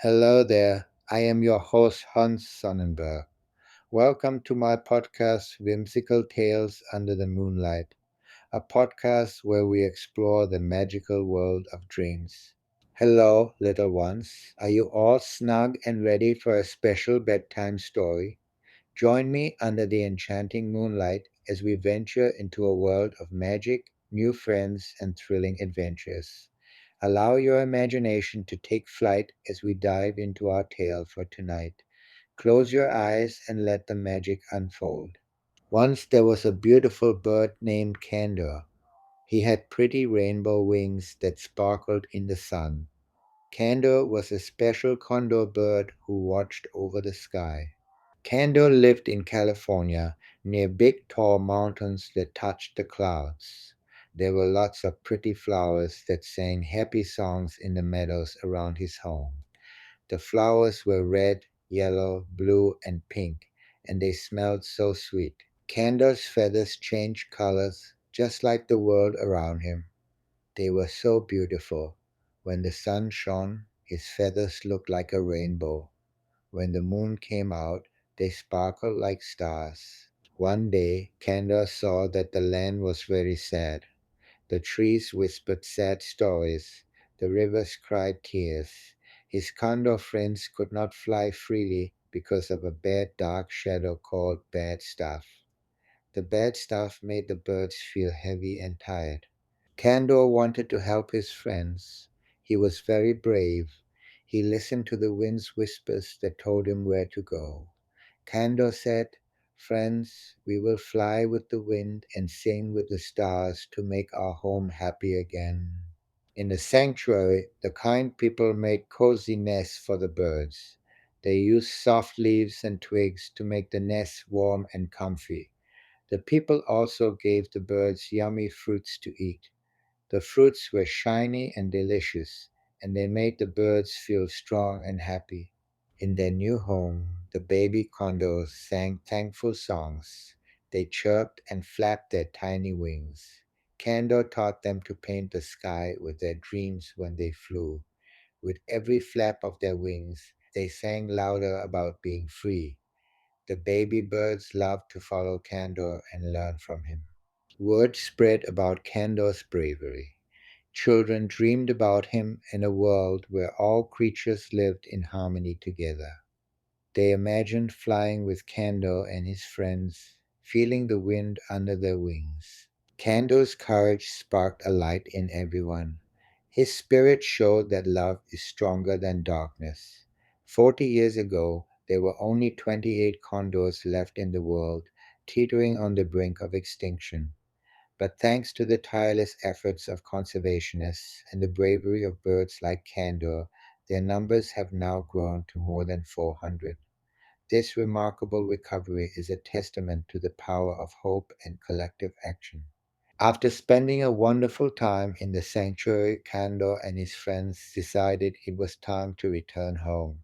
Hello there. I am your host, Hans Sonnenberg. Welcome to my podcast, Whimsical Tales Under the Moonlight, a podcast where we explore the magical world of dreams. Hello, little ones. Are you all snug and ready for a special bedtime story? Join me under the enchanting moonlight as we venture into a world of magic, new friends, and thrilling adventures. Allow your imagination to take flight as we dive into our tale for tonight. Close your eyes and let the magic unfold. Once there was a beautiful bird named Candor. He had pretty rainbow wings that sparkled in the sun. Candor was a special condor bird who watched over the sky. Candor lived in California, near big tall mountains that touched the clouds. There were lots of pretty flowers that sang happy songs in the meadows around his home. The flowers were red, yellow, blue, and pink, and they smelled so sweet. Candor's feathers changed colors just like the world around him. They were so beautiful. When the sun shone, his feathers looked like a rainbow. When the moon came out, they sparkled like stars. One day, Candor saw that the land was very sad. The trees whispered sad stories. The rivers cried tears. His condor friends could not fly freely because of a bad dark shadow called bad stuff. The bad stuff made the birds feel heavy and tired. Candor wanted to help his friends. He was very brave. He listened to the wind's whispers that told him where to go. Candor said, "Friends, we will fly with the wind and sing with the stars to make our home happy again." In the sanctuary, the kind people made cozy nests for the birds. They used soft leaves and twigs to make the nests warm and comfy. The people also gave the birds yummy fruits to eat. The fruits were shiny and delicious, and they made the birds feel strong and happy. In their new home, the baby condors sang thankful songs. They chirped and flapped their tiny wings. Candor taught them to paint the sky with their dreams when they flew. With every flap of their wings, they sang louder about being free. The baby birds loved to follow Candor and learn from him. Word spread about Candor's bravery. Children dreamed about him in a world where all creatures lived in harmony together. They imagined flying with Candor and his friends, feeling the wind under their wings. Candor's courage sparked a light in everyone. His spirit showed that love is stronger than darkness. 40 years ago, there were only 28 condors left in the world, teetering on the brink of extinction. But thanks to the tireless efforts of conservationists and the bravery of birds like Candor, their numbers have now grown to more than 400. This remarkable recovery is a testament to the power of hope and collective action. After spending a wonderful time in the sanctuary, Candor and his friends decided it was time to return home.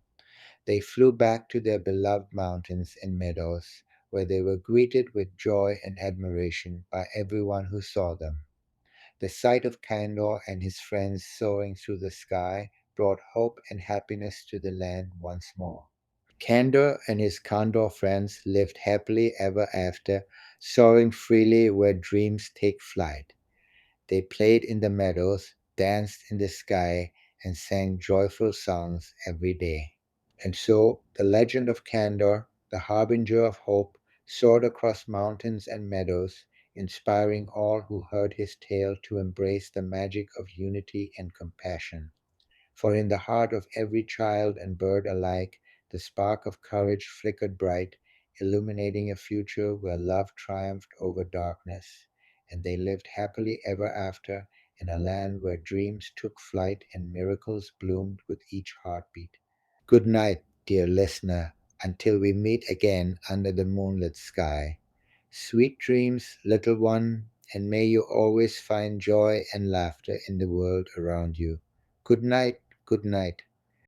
They flew back to their beloved mountains and meadows, where they were greeted with joy and admiration by everyone who saw them. The sight of Candor and his friends soaring through the sky brought hope and happiness to the land once more. Candor and his condor friends lived happily ever after, soaring freely where dreams take flight. They played in the meadows, danced in the sky, and sang joyful songs every day. And so the legend of Candor, the harbinger of hope, soared across mountains and meadows, inspiring all who heard his tale to embrace the magic of unity and compassion. For in the heart of every child and bird alike, the spark of courage flickered bright, illuminating a future where love triumphed over darkness, and they lived happily ever after in a land where dreams took flight and miracles bloomed with each heartbeat. Good night, dear listener, until we meet again under the moonlit sky. Sweet dreams, little one, and may you always find joy and laughter in the world around you. Good night, good night.